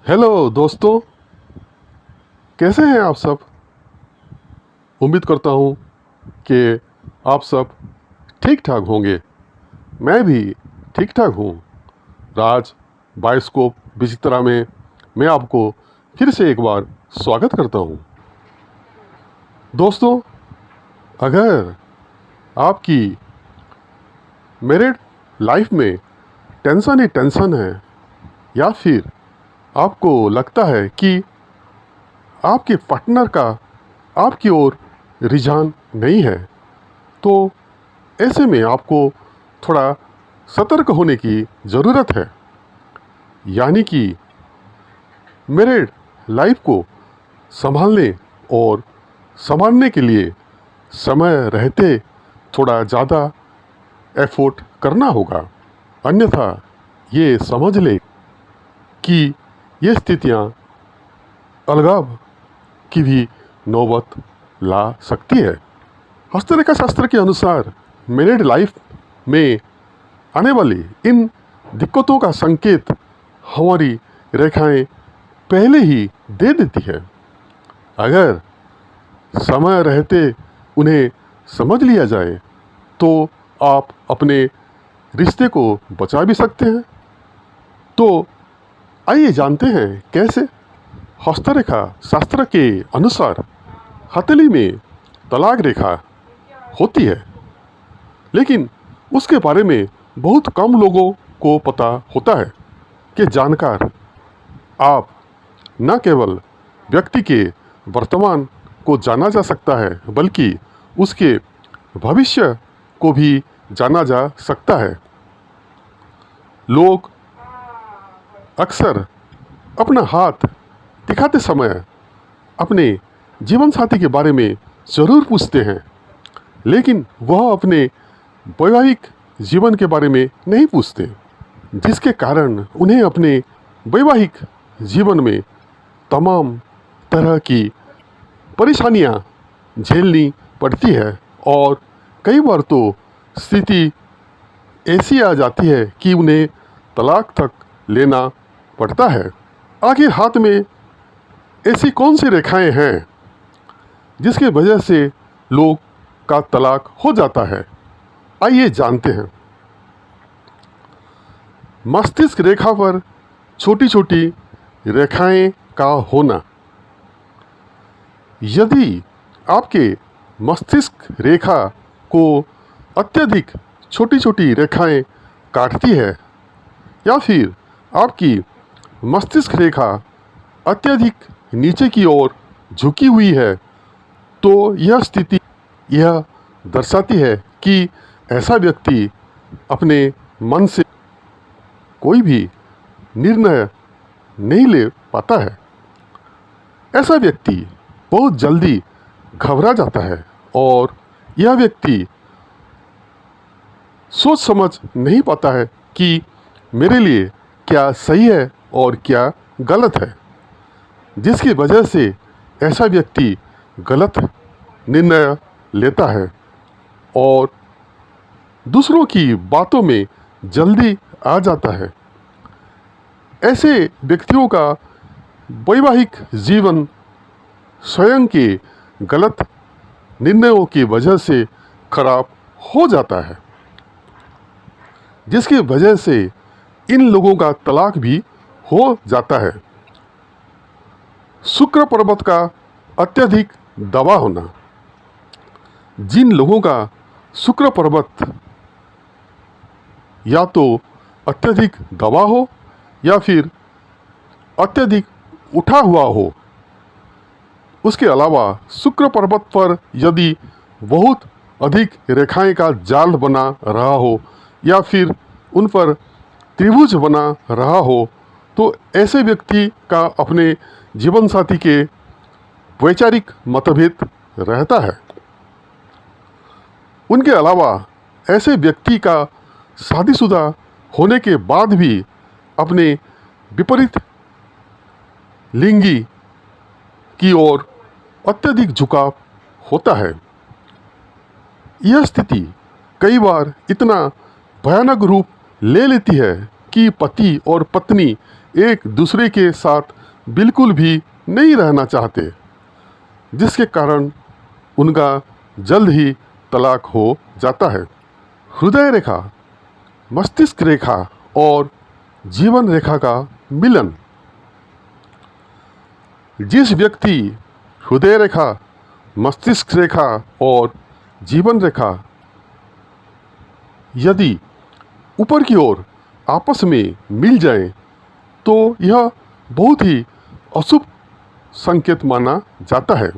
Hello दोस्तों, कैसे हैं आप सब। उम्मीद करता हूँ कि आप सब ठीक ठाक होंगे। मैं भी ठीक ठाक हूँ। राज बायोस्कोप विचित्रा में मैं आपको फिर से एक बार स्वागत करता हूँ। दोस्तों, अगर आपकी मैरिड लाइफ में टेंशन ही टेंशन है, या फिर आपको लगता है कि आपके पार्टनर का आपकी ओर रुझान नहीं है, तो ऐसे में आपको थोड़ा सतर्क होने की ज़रूरत है। यानी कि मैरिड लाइफ को संभालने और संभालने के लिए समय रहते थोड़ा ज़्यादा एफर्ट करना होगा। अन्यथा ये समझ ले कि ये स्थितियाँ अलगाव की भी नौबत ला सकती है। हस्तरेखा शास्त्र के अनुसार मैरिड लाइफ में आने वाली इन दिक्कतों का संकेत हमारी रेखाएं पहले ही दे देती है। अगर समय रहते उन्हें समझ लिया जाए तो आप अपने रिश्ते को बचा भी सकते हैं। तो आइए जानते हैं कैसे। हस्तरेखा शास्त्र के अनुसार हथेली में तलाक रेखा होती है, लेकिन उसके बारे में बहुत कम लोगों को पता होता है कि जानकार आप न केवल व्यक्ति के वर्तमान को जाना जा सकता है, बल्कि उसके भविष्य को भी जाना जा सकता है। लोग अक्सर अपना हाथ दिखाते समय अपने जीवन साथी के बारे में ज़रूर पूछते हैं, लेकिन वह अपने वैवाहिक जीवन के बारे में नहीं पूछते, जिसके कारण उन्हें अपने वैवाहिक जीवन में तमाम तरह की परेशानियां झेलनी पड़ती है। और कई बार तो स्थिति ऐसी आ जाती है कि उन्हें तलाक तक लेना पड़ता है। आखिर हाथ में ऐसी कौन सी रेखाएं हैं जिसके वजह से लोग का तलाक हो जाता है? आइए जानते हैं। मस्तिष्क रेखा पर छोटी छोटी रेखाएं का होना। यदि आपके मस्तिष्क रेखा को अत्यधिक छोटी छोटी रेखाएं काटती है, या फिर आपकी मस्तिष्क रेखा अत्यधिक नीचे की ओर झुकी हुई है, तो यह स्थिति यह दर्शाती है कि ऐसा व्यक्ति अपने मन से कोई भी निर्णय नहीं ले पाता है। ऐसा व्यक्ति बहुत जल्दी घबरा जाता है और यह व्यक्ति सोच समझ नहीं पाता है कि मेरे लिए क्या सही है और क्या गलत है, जिसकी वजह से ऐसा व्यक्ति गलत निर्णय लेता है और दूसरों की बातों में जल्दी आ जाता है। ऐसे व्यक्तियों का वैवाहिक जीवन स्वयं के गलत निर्णयों की वजह से खराब हो जाता है, जिसकी वजह से इन लोगों का तलाक भी हो जाता है। शुक्र पर्वत का अत्यधिक दबा होना। जिन लोगों का शुक्र पर्वत या तो अत्यधिक दबा हो या फिर अत्यधिक उठा हुआ हो, उसके अलावा शुक्र पर्वत पर यदि बहुत अधिक रेखाएं का जाल बना रहा हो या फिर उन पर त्रिभुज बना रहा हो, तो ऐसे व्यक्ति का अपने जीवन साथी के वैचारिक मतभेद रहता है। उनके अलावा ऐसे व्यक्ति का शादीशुदा होने के बाद भी अपने विपरीत लिंगी की ओर अत्यधिक झुकाव होता है। यह स्थिति कई बार इतना भयानक रूप ले लेती है कि पति और पत्नी एक दूसरे के साथ बिल्कुल भी नहीं रहना चाहते, जिसके कारण उनका जल्द ही तलाक हो जाता है। हृदय रेखा, मस्तिष्क रेखा और जीवन रेखा का मिलन। जिस व्यक्ति हृदय रेखा, मस्तिष्क रेखा और जीवन रेखा यदि ऊपर की ओर आपस में मिल जाए तो यह बहुत ही अशुभ संकेत माना जाता है।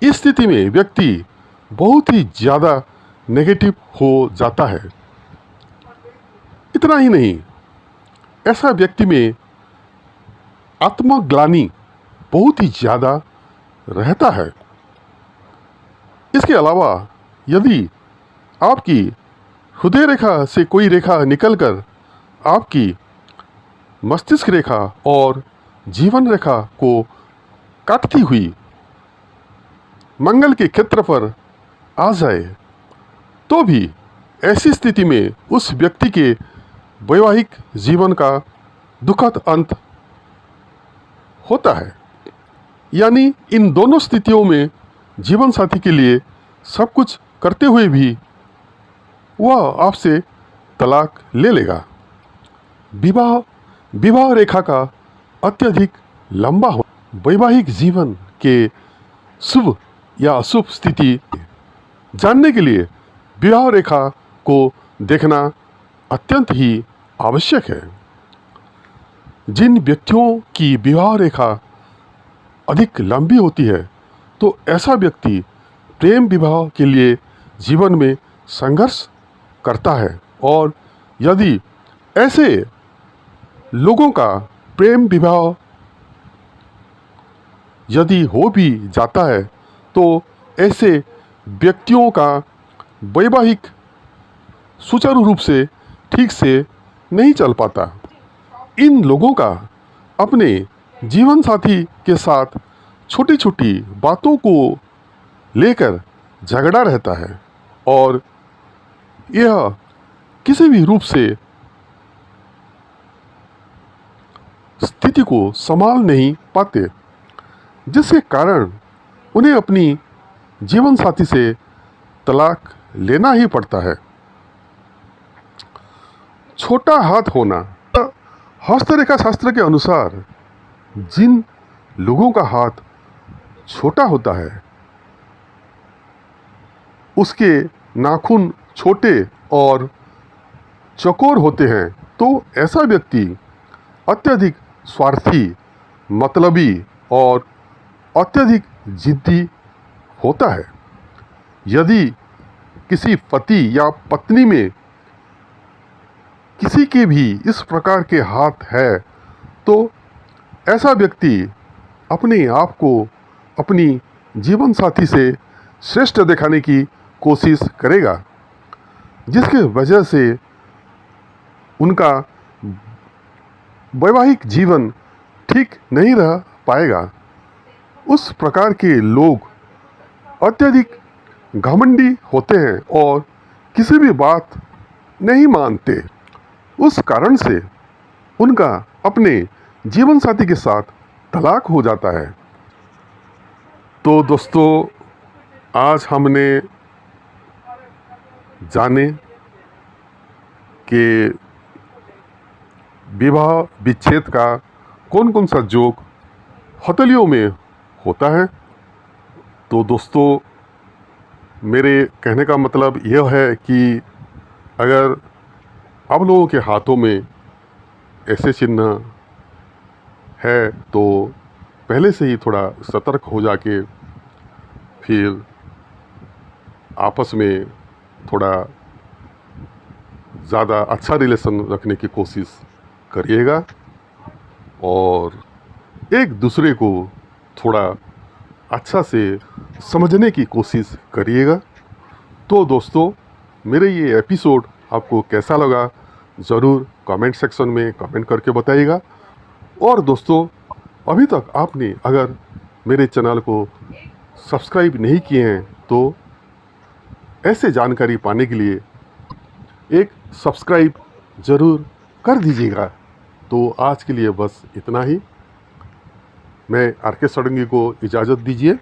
इस स्थिति में व्यक्ति बहुत ही ज़्यादा नेगेटिव हो जाता है। इतना ही नहीं, ऐसा व्यक्ति में आत्मग्लानि बहुत ही ज़्यादा रहता है। इसके अलावा यदि आपकी हृदय रेखा से कोई रेखा निकलकर आपकी मस्तिष्क रेखा और जीवन रेखा को काटती हुई मंगल के क्षेत्र पर आ जाए तो भी ऐसी स्थिति में उस व्यक्ति के वैवाहिक जीवन का दुखद अंत होता है। यानी इन दोनों स्थितियों में जीवन साथी के लिए सब कुछ करते हुए भी वह आपसे तलाक ले लेगा। विवाह रेखा का अत्यधिक लंबा हो वैवाहिक जीवन के शुभ या अशुभ स्थिति जानने के लिए विवाह रेखा को देखना अत्यंत ही आवश्यक है। जिन व्यक्तियों की विवाह रेखा अधिक लंबी होती है तो ऐसा व्यक्ति प्रेम विवाह के लिए जीवन में संघर्ष करता है, और यदि ऐसे लोगों का प्रेम विवाह यदि हो भी जाता है तो ऐसे व्यक्तियों का वैवाहिक सुचारू रूप से ठीक से नहीं चल पाता। इन लोगों का अपने जीवन साथी के साथ छोटी छोटी बातों को लेकर झगड़ा रहता है और यह किसी भी रूप से स्थिति को संभाल नहीं पाते, जिसके कारण उन्हें अपनी जीवन साथी से तलाक लेना ही पड़ता है। छोटा हाथ होना। हस्तरेखा शास्त्र के अनुसार जिन लोगों का हाथ छोटा होता है उसके नाखून छोटे और चौकोर होते हैं, तो ऐसा व्यक्ति अत्यधिक स्वार्थी, मतलबी और अत्यधिक जिद्दी होता है। यदि किसी पति या पत्नी में किसी के भी इस प्रकार के हाथ है तो ऐसा व्यक्ति अपने आप को अपनी जीवन साथी से श्रेष्ठ दिखाने की कोशिश करेगा, जिसके वजह से उनका वैवाहिक जीवन ठीक नहीं रह पाएगा। उस प्रकार के लोग अत्यधिक घमंडी होते हैं और किसी भी बात नहीं मानते। उस कारण से उनका अपने जीवन साथी के साथ तलाक हो जाता है। तो दोस्तों, आज हमने जाने कि विवाह विच्छेद का कौन कौन सा जोक हथेलियों में होता है। तो दोस्तों, मेरे कहने का मतलब यह है कि अगर आप लोगों के हाथों में ऐसे चिन्ह है तो पहले से ही थोड़ा सतर्क हो जाके फिर आपस में थोड़ा ज़्यादा अच्छा रिलेशन रखने की कोशिश करिएगा और एक दूसरे को थोड़ा अच्छा से समझने की कोशिश करिएगा। तो दोस्तों, मेरे ये एपिसोड आपको कैसा लगा ज़रूर कमेंट सेक्शन में कमेंट करके बताइएगा। और दोस्तों, अभी तक आपने अगर मेरे चैनल को सब्सक्राइब नहीं किए हैं तो ऐसे जानकारी पाने के लिए एक सब्सक्राइब ज़रूर कर दीजिएगा। तो आज के लिए बस इतना ही। मैं RK षडंगी को इजाज़त दीजिए।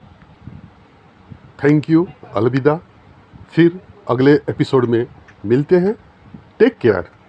थैंक यू, अलविदा। फिर अगले एपिसोड में मिलते हैं। Take care.